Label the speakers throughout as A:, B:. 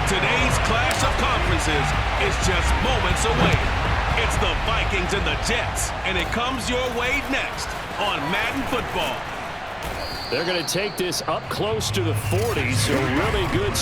A: Today's clash of conferences is just moments away. It's the Vikings and the Jets, and it comes your way next on Madden Football.
B: They're going to take this up close to the 40, so really good.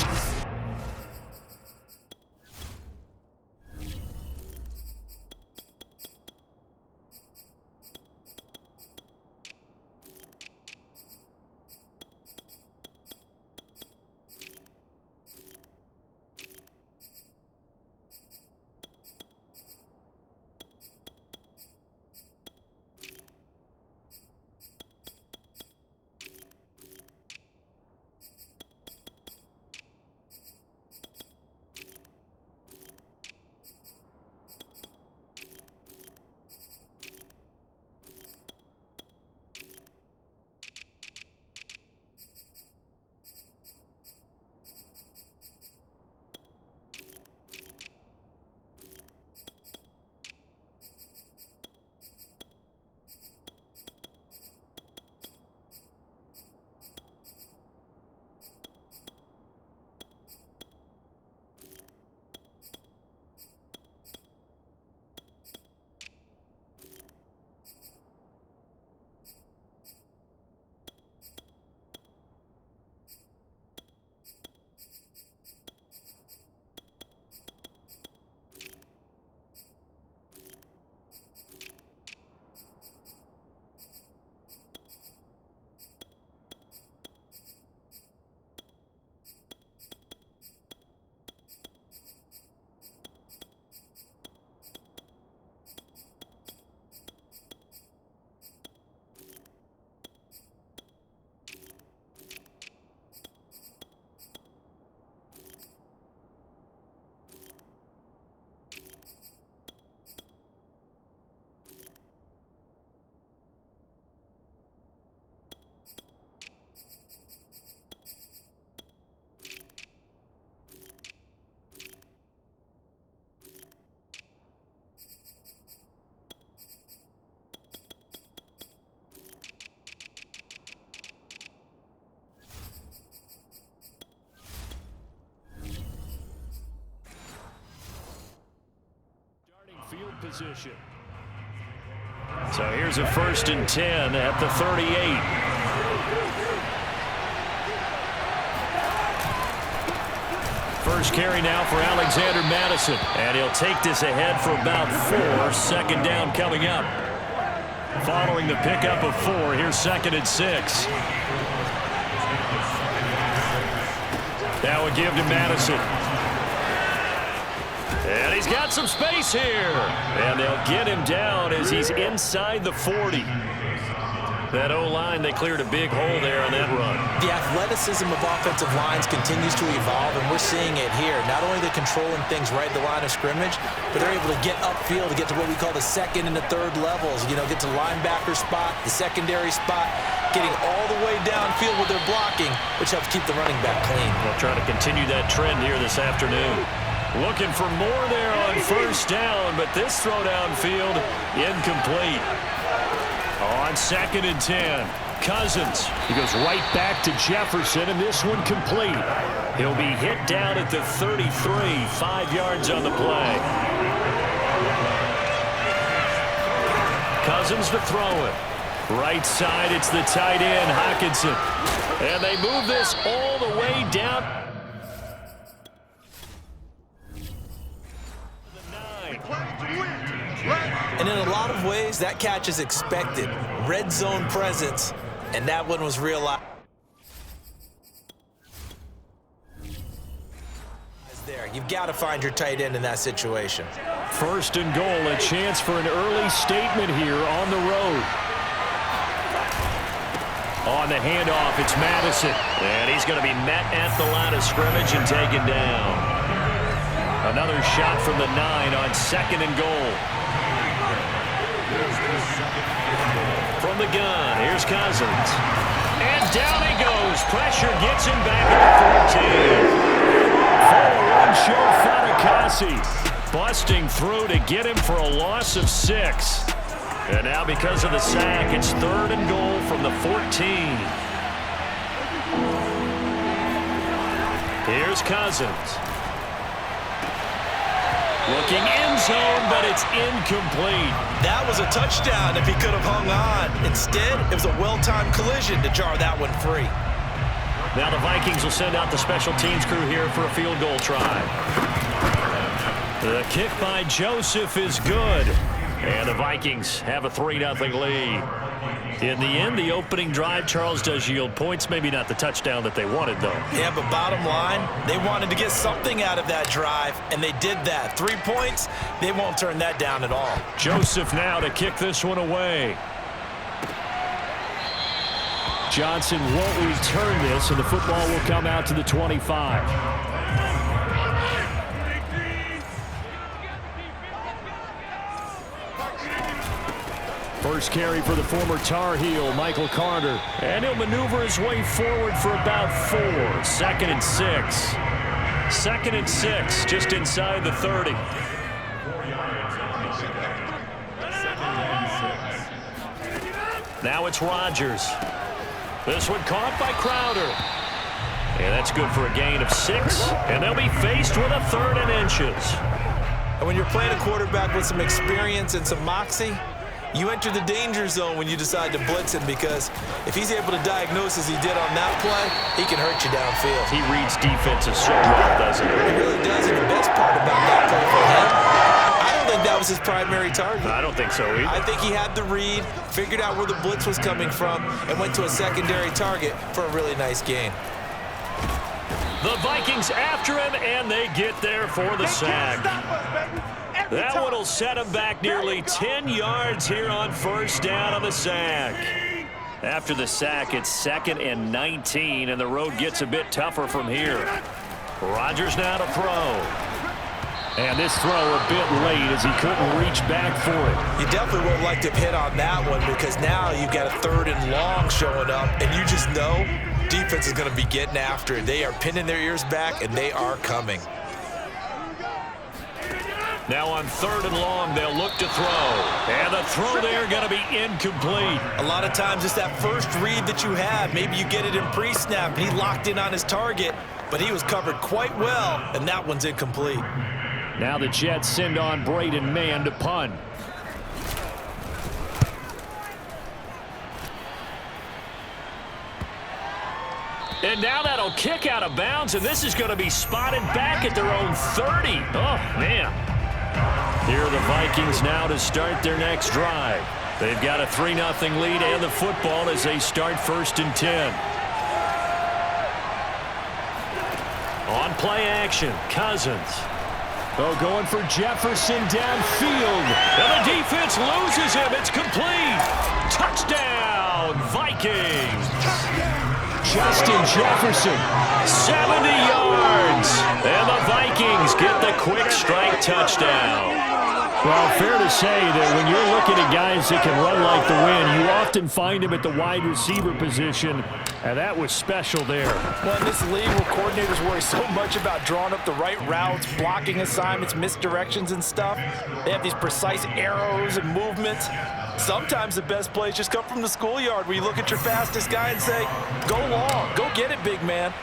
B: Field position. So here's a 1st and 10 at the 38. First carry now for Alexander Madison, and he'll take this ahead for about 4. 2nd down coming up. Following the pickup of 4, here's 2nd and 6. That would give to Madison. And he's got some space here. And they'll get him down as he's inside the 40. That O-line, they cleared a big hole there on that run.
C: The athleticism of offensive lines continues to evolve, and we're seeing it here. Not only are they controlling things right at the line of scrimmage, but they're able to get upfield to get to what we call the 2nd and the 3rd levels. You know, get to linebacker spot, the secondary spot, getting all the way downfield with their blocking, which helps keep the running back clean.
B: They'll try to continue that trend here this afternoon. Looking for more there on 1st down, but this throw downfield incomplete. On 2nd and 10, Cousins. He goes right back to Jefferson, and this one complete. He'll be hit down at the 33, 5 yards on the play. Cousins to throw it. Right side, it's the tight end, Hockenson. And they move this all the way down.
C: And in a lot of ways, that catch is expected. Red zone presence, and that one was realized there. You've got to find your tight end in that situation.
B: 1st and goal, a chance for an early statement here on the road. On the handoff, it's Madison. And he's going to be met at the line of scrimmage and taken down. Another shot from the 9 on 2nd and goal. From the gun, here's Cousins. And down he goes. Pressure gets him back at the 14. Full run show Fatukasi. Busting through to get him for a loss of 6. And now because of the sack, it's 3rd and goal from the 14. Here's Cousins. Looking end zone, but it's incomplete.
C: That was a touchdown if he could have hung on. Instead, it was a well-timed collision to jar that one free.
B: Now the Vikings will send out the special teams crew here for a field goal try. The kick by Joseph is good. And the Vikings have a 3-0 lead. In the end, the opening drive, Charles, does yield points. Maybe not the touchdown that they wanted, though.
C: Yeah, but bottom line, they wanted to get something out of that drive, and they did that. 3 points, they won't turn that down at all.
B: Joseph now to kick this one away. Johnson won't return this, and the football will come out to the 25. First carry for the former Tar Heel, Michael Carter. And he'll maneuver his way forward for about 4. 2nd and 6. 2nd and 6, just inside the 30. Now it's Rodgers. This one caught by Crowder. And that's good for a gain of 6. And they'll be faced with a 3rd and inches.
C: And when you're playing a quarterback with some experience and some moxie, you enter the danger zone when you decide to blitz him, because if he's able to diagnose as he did on that play, he can hurt you downfield.
B: He reads defenses so well, doesn't he?
C: He really does, and the best part about that play for him, I don't think that was his primary target.
B: I don't think so either.
C: I think he had the read, figured out where the blitz was coming from, and went to a secondary target for a really nice gain.
B: The Vikings after him, and they get there for the sack. That one will set him back nearly 10 yards here on first down on the sack. After the sack, it's 2nd and 19, and the road gets a bit tougher from here. Rodgers now to throw. And this throw a bit late as he couldn't reach back for it.
C: You definitely would have liked to have hit on that one, because now you've got a 3rd and long showing up, and you just know defense is going to be getting after it. They are pinning their ears back, and they are coming.
B: Now on 3rd and long, they'll look to throw. And the throw there going to be incomplete.
C: A lot of times it's that first read that you have. Maybe you get it in pre-snap, and he locked in on his target, but he was covered quite well, and that one's incomplete.
B: Now the Jets send on Braden Mann to punt. And now that'll kick out of bounds, and this is going to be spotted back at their own 30. Oh, man. Here are the Vikings now to start their next drive. They've got a 3-0 lead and the football as they start 1st and 10. On play action, Cousins. Oh, going for Jefferson downfield. And the defense loses him. It's complete. Touchdown, Vikings. Justin Jefferson, 70 yards. And the Vikings get the quick strike touchdown. Well, fair to say that when you're looking at guys that can run like the wind, you often find them at the wide receiver position, and that was special there.
D: Well, in this league where coordinators worry so much about drawing up the right routes, blocking assignments, misdirections and stuff, they have these precise arrows and movements. Sometimes the best plays just come from the schoolyard where you look at your fastest guy and say, go long, go get it, big man.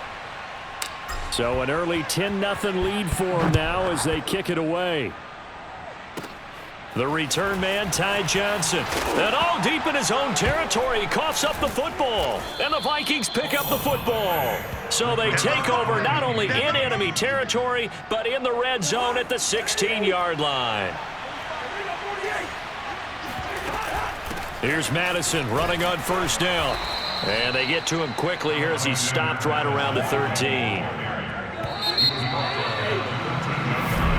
B: So an early 10-0 lead for them now as they kick it away. The return man, Ty Johnson. And all deep in his own territory, he coughs up the football. And the Vikings pick up the football. So they take over not only in enemy territory, but in the red zone at the 16-yard line. Here's Madison running on first down. And they get to him quickly here as he's stopped right around the 13.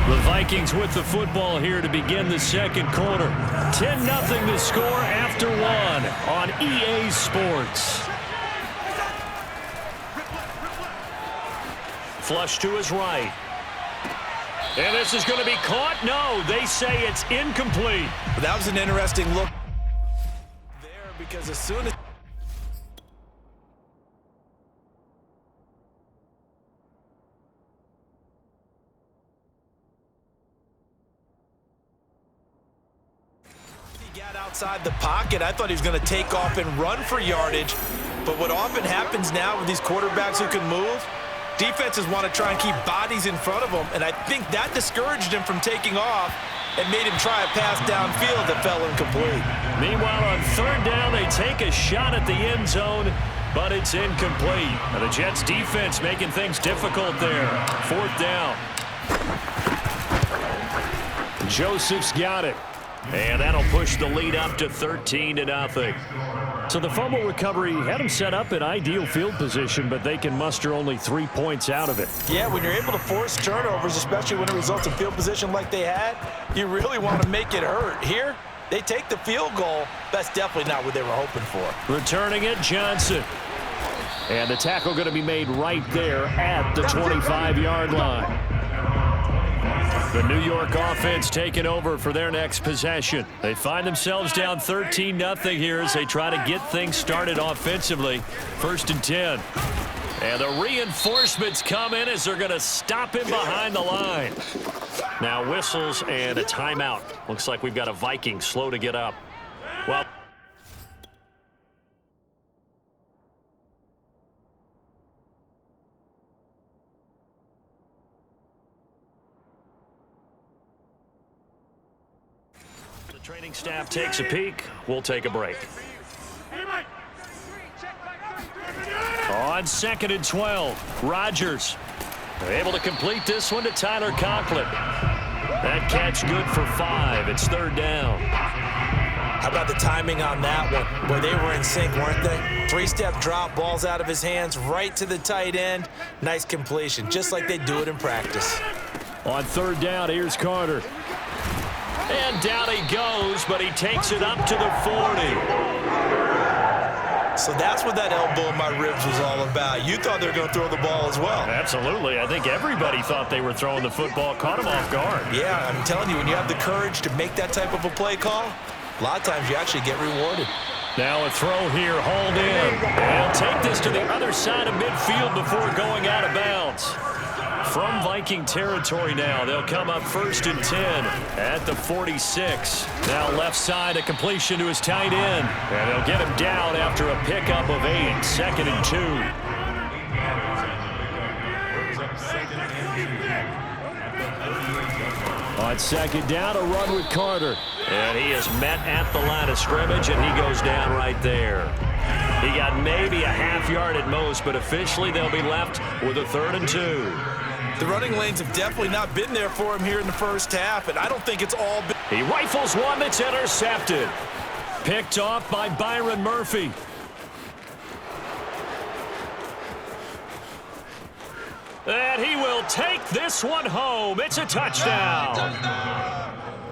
B: The Vikings with the football here to begin the second quarter. 10-0 to score after 1 on EA Sports. Flush to his right. And this is going to be caught. No, they say it's incomplete.
C: That was an interesting look there, because as soon as outside the pocket, I thought he was going to take off and run for yardage. But what often happens now with these quarterbacks who can move,
D: Defenses want to try and keep bodies in front of them, and I think that discouraged him from taking off and made him try a pass downfield that fell incomplete.
B: Meanwhile, on third down, they take a shot at the end zone, but it's incomplete. And the Jets defense making things difficult there. Fourth down. Joseph's got it. And that'll push the lead up to 13-0. So the fumble recovery had them set up in ideal field position, but they can muster only 3 points out of it.
D: Yeah, when you're able to force turnovers, especially when it results in field position like they had, you really want to make it hurt. Here, they take the field goal. That's definitely not what they were hoping for.
B: Returning it, Johnson. And the tackle going to be made right there at the 25-yard line. The New York offense taking over for their next possession. They find themselves down 13-0 here as they try to get things started offensively. First and 10. And the reinforcements come in as they're going to stop him behind the line. Now whistles and a timeout. Looks like we've got a Viking slow to get up. Well, training staff takes a peek. We'll take a break. On 2nd and 12, Rodgers able to complete this one to Tyler Conklin. That catch good for 5. It's third down.
C: How about the timing on that one? Boy, they were in sync, weren't they? 3-step drop, balls out of his hands, right to the tight end. Nice completion, just like they do it in practice.
B: On third down, here's Carter. And down he goes, but he takes it up to the 40.
D: So that's what that elbow in my ribs was all about. You thought they were going to throw the ball as well.
B: Absolutely. I think everybody thought they were throwing the football, caught him off guard.
C: Yeah, I'm telling you, when you have the courage to make that type of a play call, a lot of times you actually get rewarded.
B: Now a throw here, hauled in. They'll take this to the other side of midfield before going out of bounds. From Viking territory now, they'll come up 1st and 10 at the 46. Now left side, a completion to his tight end. And they'll get him down after a pickup of 8, 2nd and 2. On 2nd down, a run with Carter. And he is met at the line of scrimmage, and he goes down right there. He got maybe a half yard at most, but officially they'll be left with a 3rd and 2.
D: The running lanes have definitely not been there for him here in the first half, and I don't think it's all been.
B: He rifles one that's intercepted. Picked off by Byron Murphy. And he will take this one home. It's a touchdown.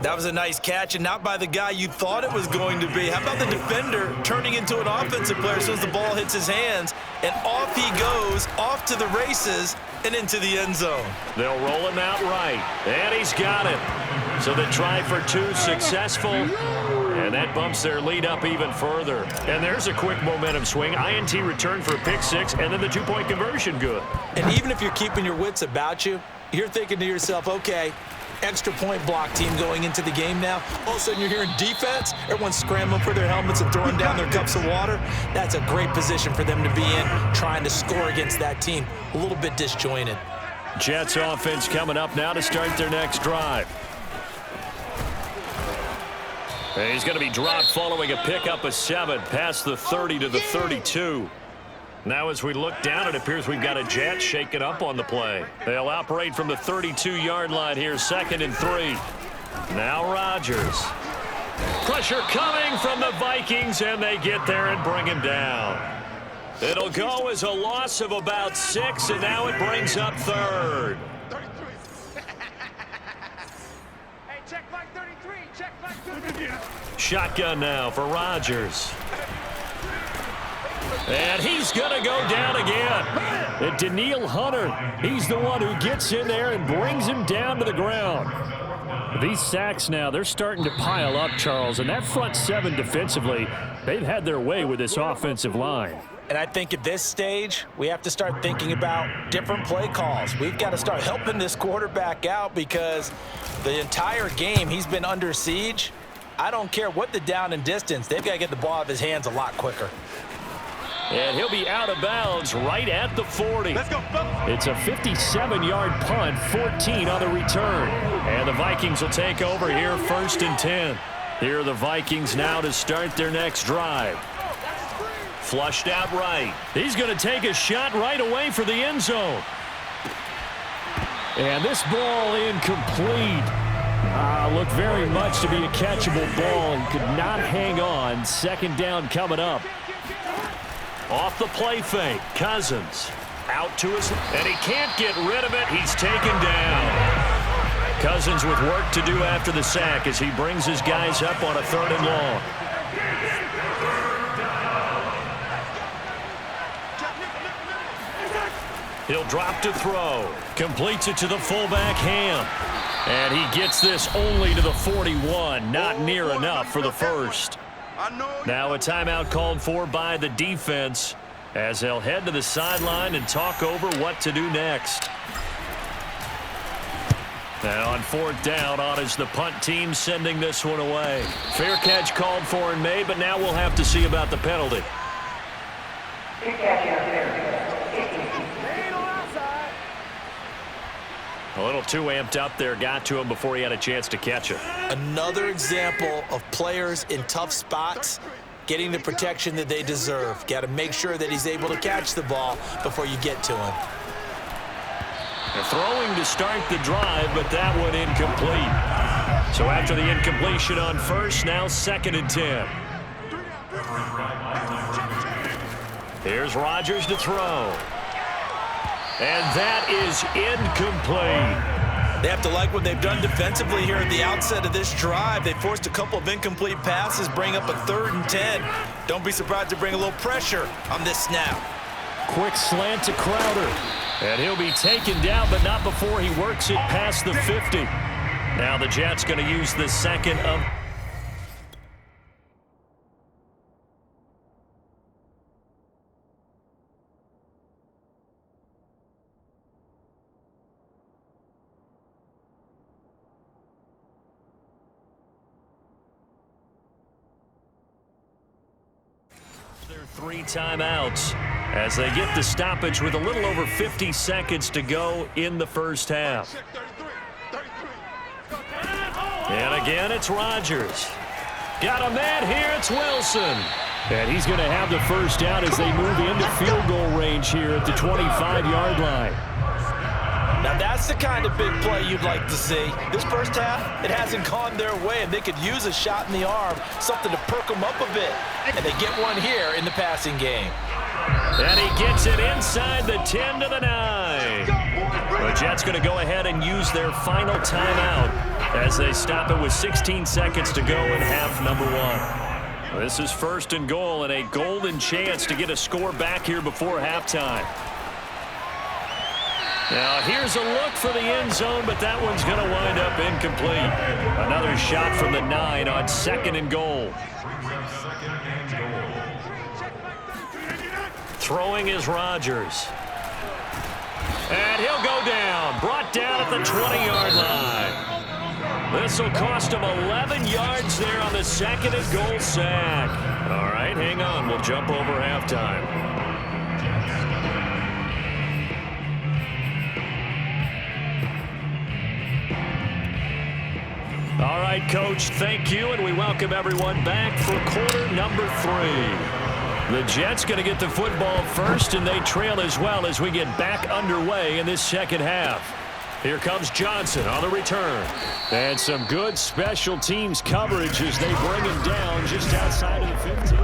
D: That was a nice catch, and not by the guy you thought it was going to be. How about the defender turning into an offensive player as soon as the ball hits his hands, and off he goes, off to the races, and into the end zone.
B: They'll roll him out right, and he's got it. So the try for 2 successful, and that bumps their lead up even further. And there's a quick momentum swing. INT return for a pick 6, and then the 2-point conversion good.
C: And even if you're keeping your wits about you, you're thinking to yourself, okay, extra point block team going into the game now. All of a sudden you're hearing defense. Everyone's scrambling for their helmets and throwing down their cups of water. That's a great position for them to be in, trying to score against that team. A little bit disjointed.
B: Jets offense coming up now to start their next drive. And he's going to be dropped following a pickup of 7 past the 30 to the 32. Now as we look down, it appears we've got a Jet shaken up on the play. They'll operate from the 32-yard line here, 2nd and 3. Now Rodgers. Pressure coming from the Vikings, and they get there and bring him down. It'll go as a loss of about 6, and now it brings up 3rd.
E: Hey, check flag 33, check flag 33.
B: Shotgun now for Rodgers. And he's going to go down again. And Daniil Hunter, he's the one who gets in there and brings him down to the ground. These sacks now, they're starting to pile up, Charles. And that front 7 defensively, they've had their way with this offensive line.
C: And I think at this stage, we have to start thinking about different play calls. We've got to start helping this quarterback out because the entire game he's been under siege. I don't care what the down and distance. They've got to get the ball out of his hands a lot quicker.
B: And he'll be out of bounds right at the 40.
E: Let's go, fellas.
B: It's a 57-yard punt, 14 on the return. And the Vikings will take over here, 1st and 10. Here are the Vikings now to start their next drive. Flushed out right. He's going to take a shot right away for the end zone. And this ball incomplete. Looked very much to be a catchable ball and could not hang on. 2nd down coming up. Off the play fake, Cousins out to his, and he can't get rid of it. He's taken down. Cousins with work to do after the sack as he brings his guys up on a 3rd and long. He'll drop to throw. Completes it to the fullback, Ham. And he gets this only to the 41. Not near enough for the first. Now a timeout called for by the defense as they'll head to the sideline and talk over what to do next. Now on 4th down, on is the punt team sending this one away. Fair catch called for and made, but now we'll have to see about the penalty. A little too amped up there, got to him before he had a chance to catch it.
C: Another example of players in tough spots getting the protection that they deserve. Got to make sure that he's able to catch the ball before you get to him.
B: They're throwing to start the drive, but that one incomplete. So after the incompletion on 1st, now 2nd and 10. Here's Rodgers to throw. And that is incomplete.
C: They have to like what they've done defensively here at the outset of this drive. They forced a couple of incomplete passes, bring up a 3rd and 10. Don't be surprised to bring a little pressure on this snap.
B: Quick slant to Crowder. And he'll be taken down, but not before he works it past the 50. Now the Jets going to use the 2nd of... Their 3 timeouts as they get the stoppage with a little over 50 seconds to go in the 1st half. And again, it's Rodgers. Got a man here, it's Wilson. And he's going to have the 1st down as they move into field goal range here at the 25-yard line.
C: Now that's the kind of big play you'd like to see. This 1st half, it hasn't gone their way, and they could use a shot in the arm, something to perk them up a bit. And they get one here in the passing game.
B: And he gets it inside the 10 to the 9. The Jets going to go ahead and use their final timeout as they stop it with 16 seconds to go in half number 1. This is 1st and goal and a golden chance to get a score back here before halftime. Now here's a look for the end zone, but that one's going to wind up incomplete. Another shot from the 9 on 2nd and goal. Throwing is Rodgers. And he'll go down. Brought down at the 20-yard line. This will cost him 11 yards there on the 2nd and goal sack. All right, hang on. We'll jump over halftime. All right, Coach, thank you, and we welcome everyone back for quarter number 3. The Jets going to get the football first, and they trail as well as we get back underway in this 2nd half. Here comes Johnson on the return. And some good special teams coverage as they bring him down just outside of the 15.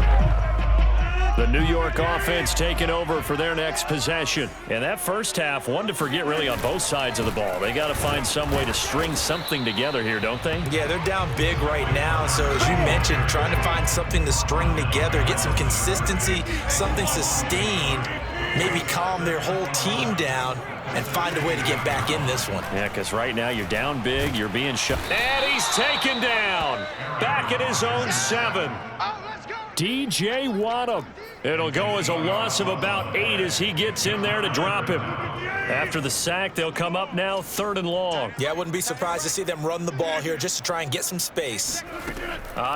B: The New York offense taking over for their next possession. And that 1st half, one to forget really on both sides of the ball. They got to find some way to string something together here, don't they?
C: Yeah, they're down big right now. So as you mentioned, trying to find something to string together, get some consistency, something sustained, maybe calm their whole team down and find a way to get back in this one.
B: Yeah, because right now you're down big, you're being shot. And he's taken down. Back at his own 7.
E: Oh, let's go.
B: DJ Wadham. It'll go as a loss of about 8 as he gets in there to drop him. After the sack, they'll come up now 3rd and long.
C: Yeah, I wouldn't be surprised to see them run the ball here just to try and get some space.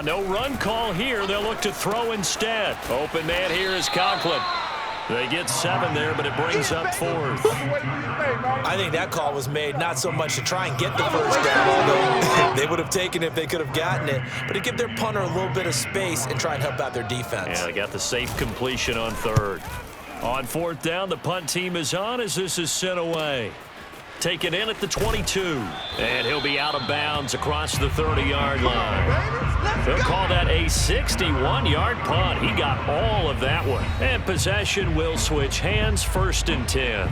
B: No run call here. They'll look to throw instead. Open man here is Conklin. They get 7 there, but it brings up 4th.
C: I think that call was made not so much to try and get the first down, although they would have taken it if they could have gotten it, but to give their punter a little bit of space and try and help out their defense.
B: Yeah, they got the safe completion on 3rd. On 4th down, the punt team is on as this is sent away. Taken in at the 22. And he'll be out of bounds across the 30-yard line. They'll call that a 61-yard punt. He got all of that one. And possession will switch hands, 1st and 10.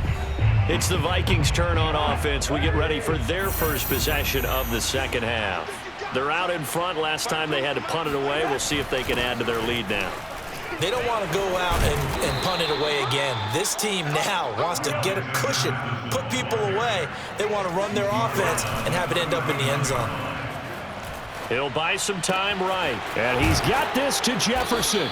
B: It's the Vikings' turn on offense. We get ready for their first possession of the second half. They're out in front. Last time they had to punt it away. We'll see if they can add to their lead now.
C: They don't want to go out and punt it away again. This team now wants to get a cushion, put people away. They want to run their offense and have it end up in the end zone.
B: He'll buy some time right. And he's got this to Jefferson.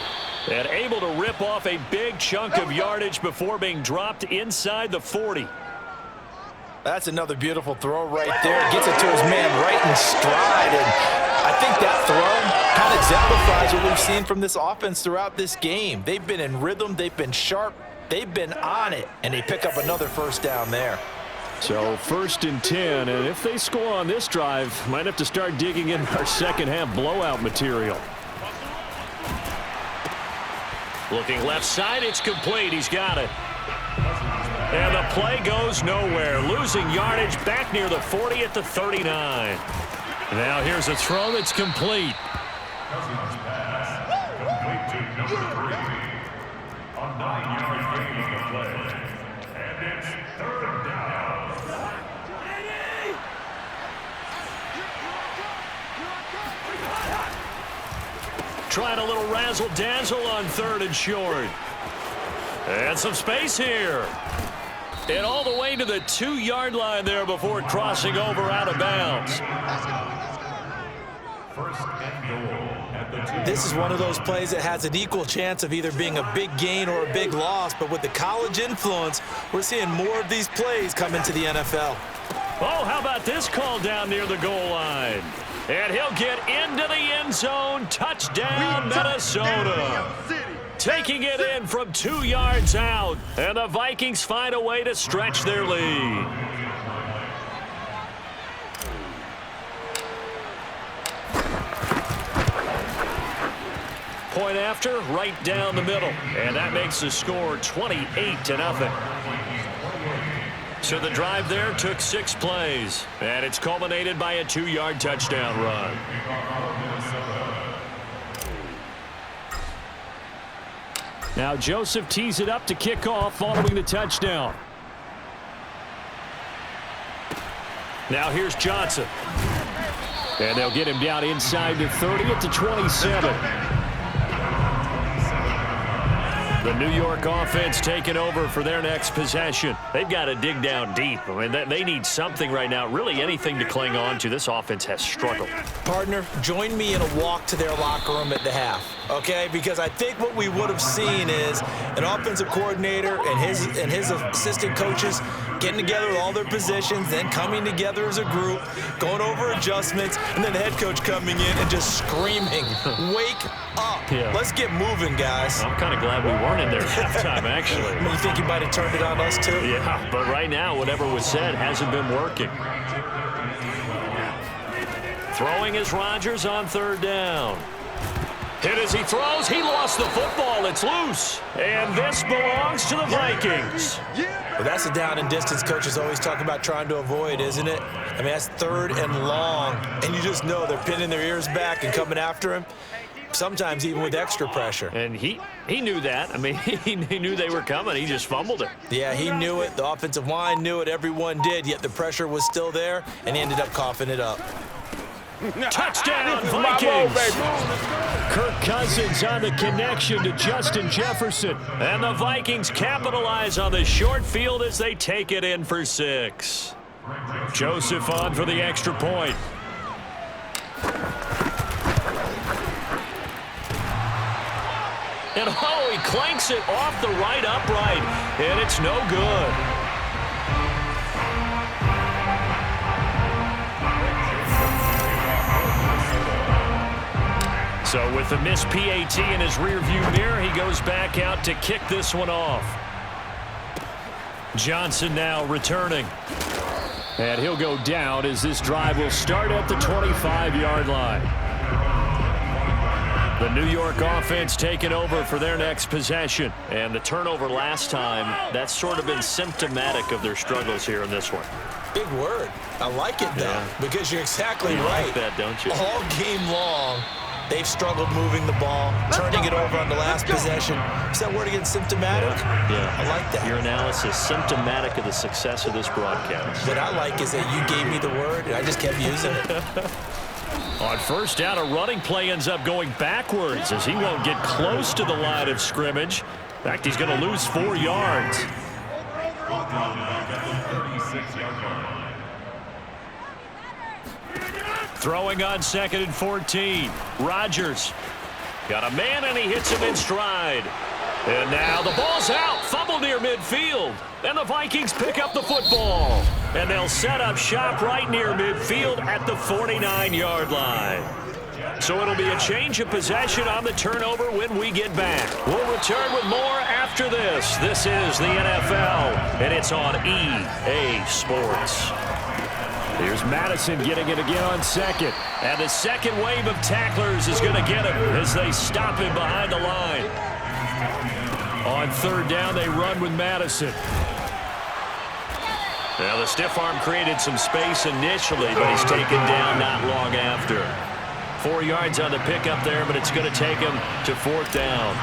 B: And able to rip off a big chunk of yardage before being dropped inside the 40.
D: That's another beautiful throw right there. Gets it to his man right in stride. And I think that throw kind of exemplifies what we've seen from this offense throughout this game. They've been in rhythm. They've been sharp. They've been on it. And they pick up another first down there.
B: So 1st and 10. And if they score on this drive, might have to start digging in our second half blowout material. Looking left side. It's complete. He's got it. And the play goes nowhere. Losing yardage back near the 40 at the 39. Now here's a throw that's complete. Trying a little razzle-dazzle on 3rd and short. And some space here. And all the way to the 2-yard line there before crossing over out of bounds.
C: This is one of those plays that has an equal chance of either being a big gain or a big loss, but with the college influence, we're seeing more of these plays come into the NFL.
B: Oh, how about this call down near the goal line? And he'll get into the end zone. Touchdown, Minnesota. Taking it in from 2 yards out. And the Vikings find a way to stretch their lead. Point after, right down the middle. And that makes the score 28-0. So the drive there took 6 plays. And it's culminated by a 2-yard touchdown run. Now Joseph tees it up to kick off following the touchdown. Now here's Johnson. And they'll get him down inside the 30 at the 27. The New York offense taking over for their next possession. They've got to dig down deep. I mean, they need something right now, really anything to cling on to. This offense has struggled.
C: Partner, join me in a walk to their locker room at the half, okay? Because I think what we would have seen is an offensive coordinator and his assistant coaches getting together with all their positions, then coming together as a group, going over adjustments, and then the head coach coming in and just screaming, wake up. Yeah. Let's get moving, guys.
B: I'm kind of glad we weren't in there at halftime, actually.
C: You think you might have turned it on us, too?
B: Yeah, but right now, whatever was said hasn't been working. Throwing is Rodgers on 3rd down. Hit as he throws. He lost the football. It's loose. And this belongs to the Vikings.
C: Well, that's the down and distance coaches always talk about trying to avoid, isn't it? I mean, that's 3rd and long. And you just know they're pinning their ears back and coming after him. Sometimes even with extra pressure.
B: And he knew that. I mean, he knew they were coming. He just fumbled it.
C: Yeah, he knew it. The offensive line knew it. Everyone did. Yet the pressure was still there, and he ended up coughing it up.
B: Touchdown, Vikings! Kirk Cousins on the connection to Justin Jefferson. And the Vikings capitalize on the short field as they take it in for 6. Joseph on for the extra point. And, oh, he clanks it off the right upright, and it's no good. So with the missed PAT in his rearview mirror, he goes back out to kick this one off. Johnson now returning. And he'll go down as this drive will start at the 25-yard line. The New York offense taking over for their next possession. And the turnover last time, that's sort of been symptomatic of their struggles here in this one.
C: Big word. I like it, though, because you're exactly right.
B: Like that, don't you?
C: All game long, they've struggled moving the ball, turning it over on the last possession. Is that word again, symptomatic?
B: Yeah.
C: I like that.
B: Your analysis, symptomatic of the success of this broadcast.
C: What I like is that you gave me the word, and I just kept using it.
B: On first down, a running play ends up going backwards as he won't get close to the line of scrimmage. In fact, he's going to lose 4 yards. Throwing on 2nd and 14. Rodgers got a man, and he hits him in stride. And now the ball's out. Fumble near midfield. And the Vikings pick up the football. And they'll set up shop right near midfield at the 49-yard line. So it'll be a change of possession on the turnover when we get back. We'll return with more after this. This is the NFL, and it's on EA Sports. Here's Madison getting it again on 2nd. And the second wave of tacklers is going to get him as they stop him behind the line. On 3rd down, they run with Madison. Now, the stiff arm created some space initially, but he's taken down not long after. 4 yards on the pickup there, but it's going to take him to 4th down.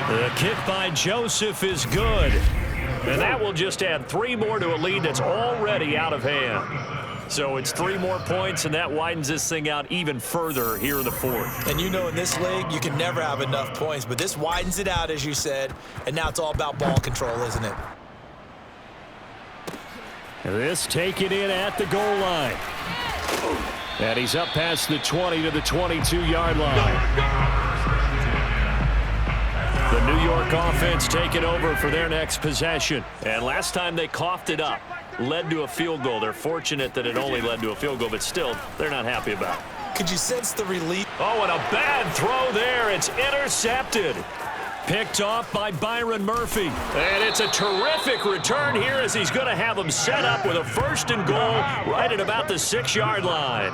B: The kick by Joseph is good. And that will just add 3 more to a lead that's already out of hand. So it's 3 more points, and that widens this thing out even further here in the 4th.
C: And you know in this league, you can never have enough points, but this widens it out, as you said, and now it's all about ball control, isn't it?
B: This taken in at the goal line. And he's up past the 20 to the 22-yard line. The New York offense taking over for their next possession. And last time they coughed it up, led to a field goal. They're fortunate that it only led to a field goal, but still, they're not happy about it.
C: Could you sense the relief?
B: Oh, and a bad throw there. It's intercepted. Picked off by Byron Murphy. And it's a terrific return here as he's going to have them set up with a 1st and goal right at about the 6-yard line.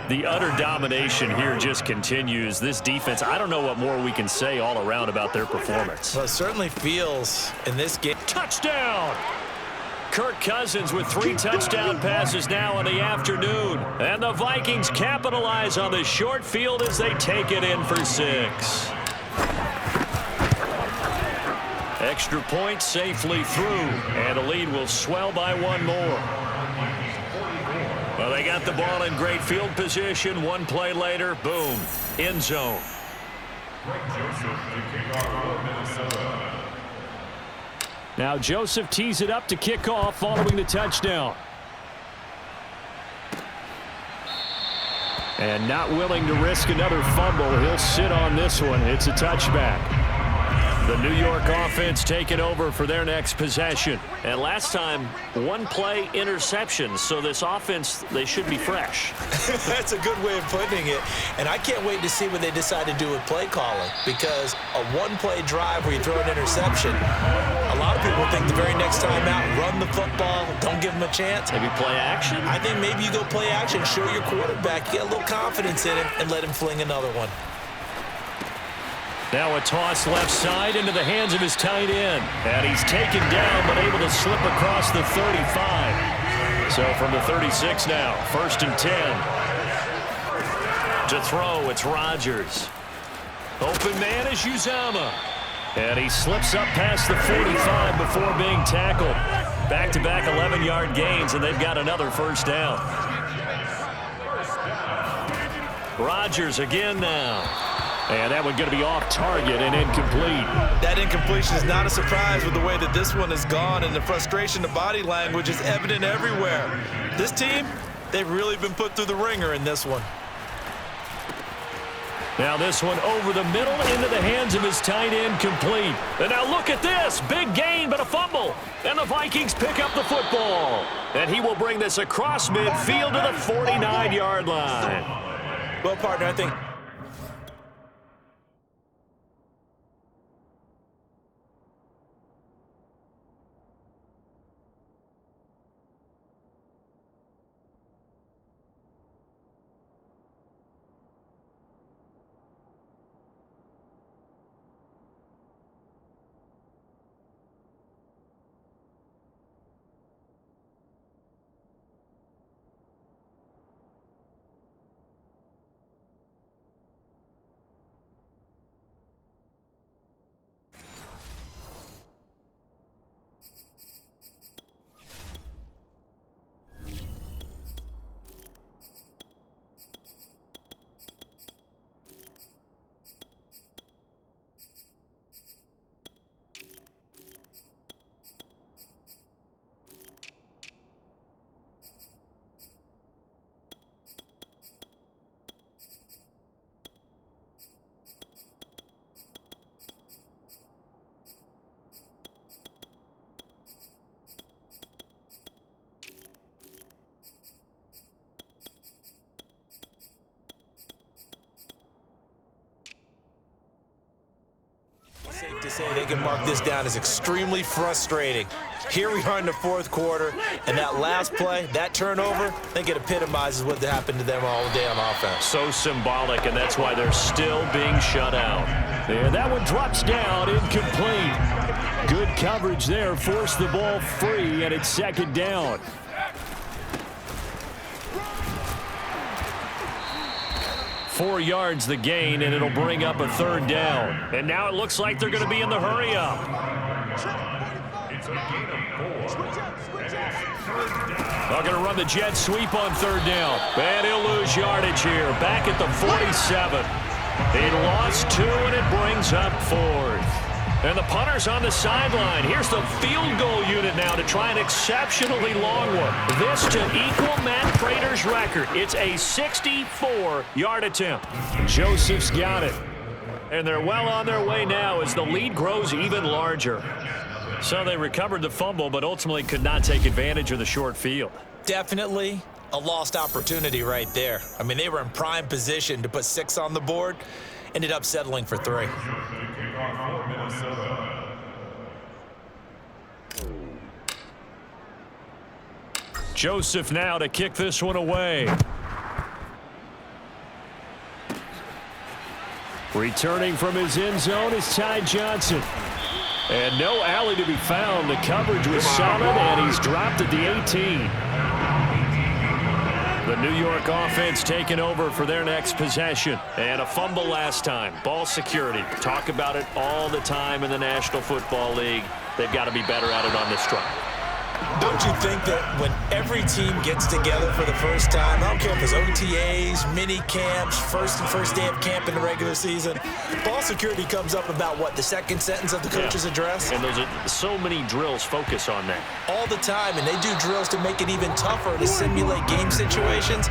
B: The utter domination here just continues. This defense, I don't know what more we can say all around about their performance.
C: Well, it certainly feels in this game.
B: Touchdown! Kirk Cousins with 3 touchdown passes now in the afternoon. And the Vikings capitalize on the short field as they take it in for 6. Extra point safely through, and the lead will swell by 1 more. Well, they got the ball in great field position. 1 play later, boom, end zone. Now Joseph tees it up to kick off following the touchdown. And not willing to risk another fumble, he'll sit on this one. It's a touchback. The New York offense taking over for their next possession. And last time, 1 play interception. So this offense, they should be fresh.
C: That's a good way of putting it. And I can't wait to see what they decide to do with play calling. Because a 1-play drive where you throw an interception, a lot of people think the very next time out, run the football, don't give them a chance.
B: Maybe play action?
C: I think maybe you go play action, show your quarterback, get a little confidence in him, and let him fling another one.
B: Now a toss left side into the hands of his tight end. And he's taken down but able to slip across the 35. So from the 36 now, 1st and 10. To throw, it's Rodgers. Open man is Uzama. And he slips up past the 45 before being tackled. Back-to-back 11-yard gains, and they've got another 1st down. Rodgers again now. And that one going to be off target and incomplete.
C: That incompletion is not a surprise with the way that this one has gone, and the frustration, the body language is evident everywhere. This team, they've really been put through the ringer in this one.
B: Now this one over the middle into the hands of his tight end, complete. And now look at this. Big gain, but a fumble. And the Vikings pick up the football. And he will bring this across midfield to the 49-yard line.
C: Well, partner, I think safe to say they can mark this down as extremely frustrating. Here we are in the fourth quarter, and that last play, that turnover, I think it epitomizes what happened to them all day on offense.
B: So symbolic, and that's why they're still being shut out. There, that one drops down, incomplete. Good coverage there, forced the ball free, and it's second down. Four yards the gain, and it'll bring up a third down. And now it looks like they're going to be in the hurry-up. They're going to run the jet sweep on third down. And he'll lose yardage here. Back at the 47. He lost 2, and it brings up fourth. And the punter's on the sideline. Here's the field goal unit now to try an exceptionally long one. This to equal Matt Prater's record. It's a 64-yard attempt. Joseph's got it. And they're well on their way now as the lead grows even larger. So they recovered the fumble, but ultimately could not take advantage of the short field.
C: Definitely a lost opportunity right there. I mean, they were in prime position to put 6 on the board. Ended up settling for 3.
B: Joseph now to kick this one away. Returning from his end zone is Ty Johnson. And no alley to be found. The coverage was solid, and he's dropped at the 18. The New York offense taking over for their next possession. And a fumble last time. Ball security. Talk about it all the time in the National Football League. They've got to be better at it on this drive.
C: Don't you think that when every team gets together for the first time, I don't care if it's OTAs, mini camps, first day of camp in the regular season, ball security comes up about, what, the second sentence of the coach's address?
B: And there's so many drills focus on that.
C: All the time, and they do drills to make it even tougher to simulate game situations.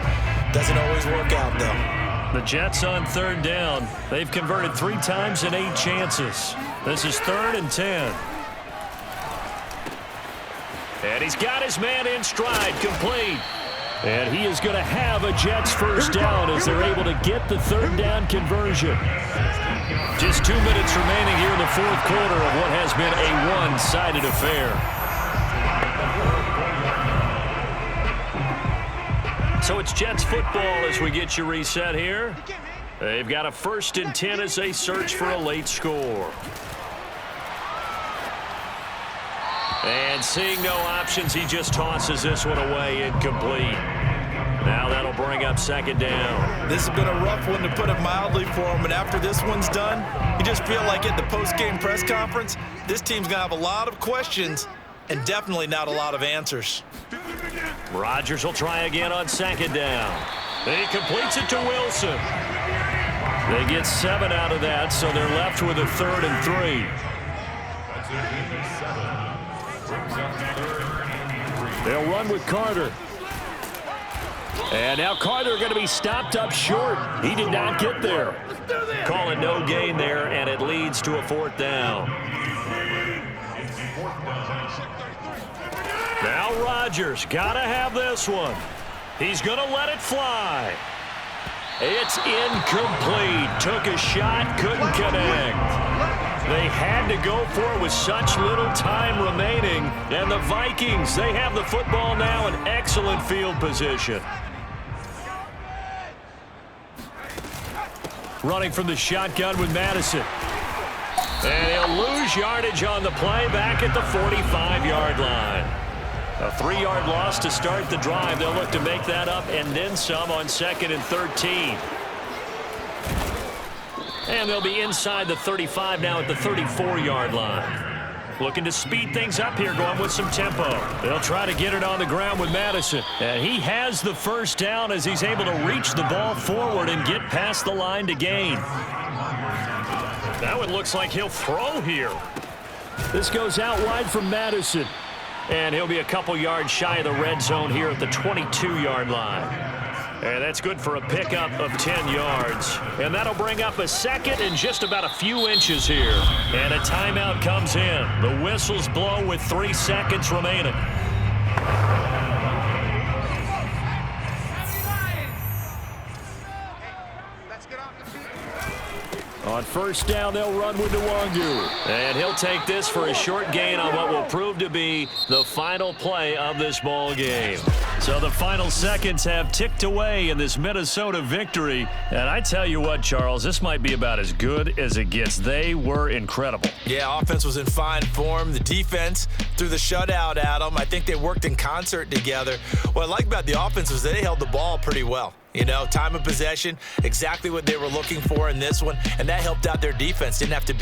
C: Doesn't always work out, though.
B: The Jets on third down. They've converted 3 times in 8 chances. This is 3rd and 10. And he's got his man in stride, complete. And he is going to have a Jets first down as they're able to get the third down conversion. Just 2 minutes remaining here in the fourth quarter of what has been a one-sided affair. So it's Jets football as we get you reset here. They've got a 1st and 10 as they search for a late score. And seeing no options, he just tosses this one away, incomplete. Now that'll bring up 2nd down.
C: This has been a rough one, to put it mildly, for him. And after this one's done, you just feel like at the post-game press conference, this team's going to have a lot of questions and definitely not a lot of answers.
B: Rodgers will try again on 2nd down. He completes it to Wilson. They get 7 out of that, so they're left with a 3rd and 3. They'll run with Carter. And now Carter going to be stopped up short. He did not get there. Calling no gain there, and it leads to a 4th down. Now Rodgers got to have this one. He's going to let it fly. It's incomplete. Took a shot, couldn't connect. They had to go for it with such little time remaining. And the Vikings, they have the football now in excellent field position. Running from the shotgun with Madison. And he'll lose yardage on the play back at the 45-yard line. A 3-yard loss to start the drive. They'll look to make that up and then some on 2nd and 13. And they'll be inside the 35 now at the 34-yard line. Looking to speed things up here, going with some tempo. They'll try to get it on the ground with Madison. And he has the 1st down as he's able to reach the ball forward and get past the line to gain. Now it looks like he'll throw here. This goes out wide from Madison. And he'll be a couple yards shy of the red zone here at the 22-yard line. And that's good for a pickup of 10 yards. And that'll bring up a 2nd and just about a few inches here. And a timeout comes in. The whistles blow with 3 seconds remaining. On 1st down, they'll run with Nwangu. And he'll take this for a short gain on what will prove to be the final play of this ball game. So the final seconds have ticked away in this Minnesota victory. And I tell you what, Charles, this might be about as good as it gets. They were incredible.
C: Yeah, offense was in fine form. The defense threw the shutout at them. I think they worked in concert together. What I like about the offense was they held the ball pretty well. You know, time of possession, exactly what they were looking for in this one, and that helped out their defense. Didn't have to be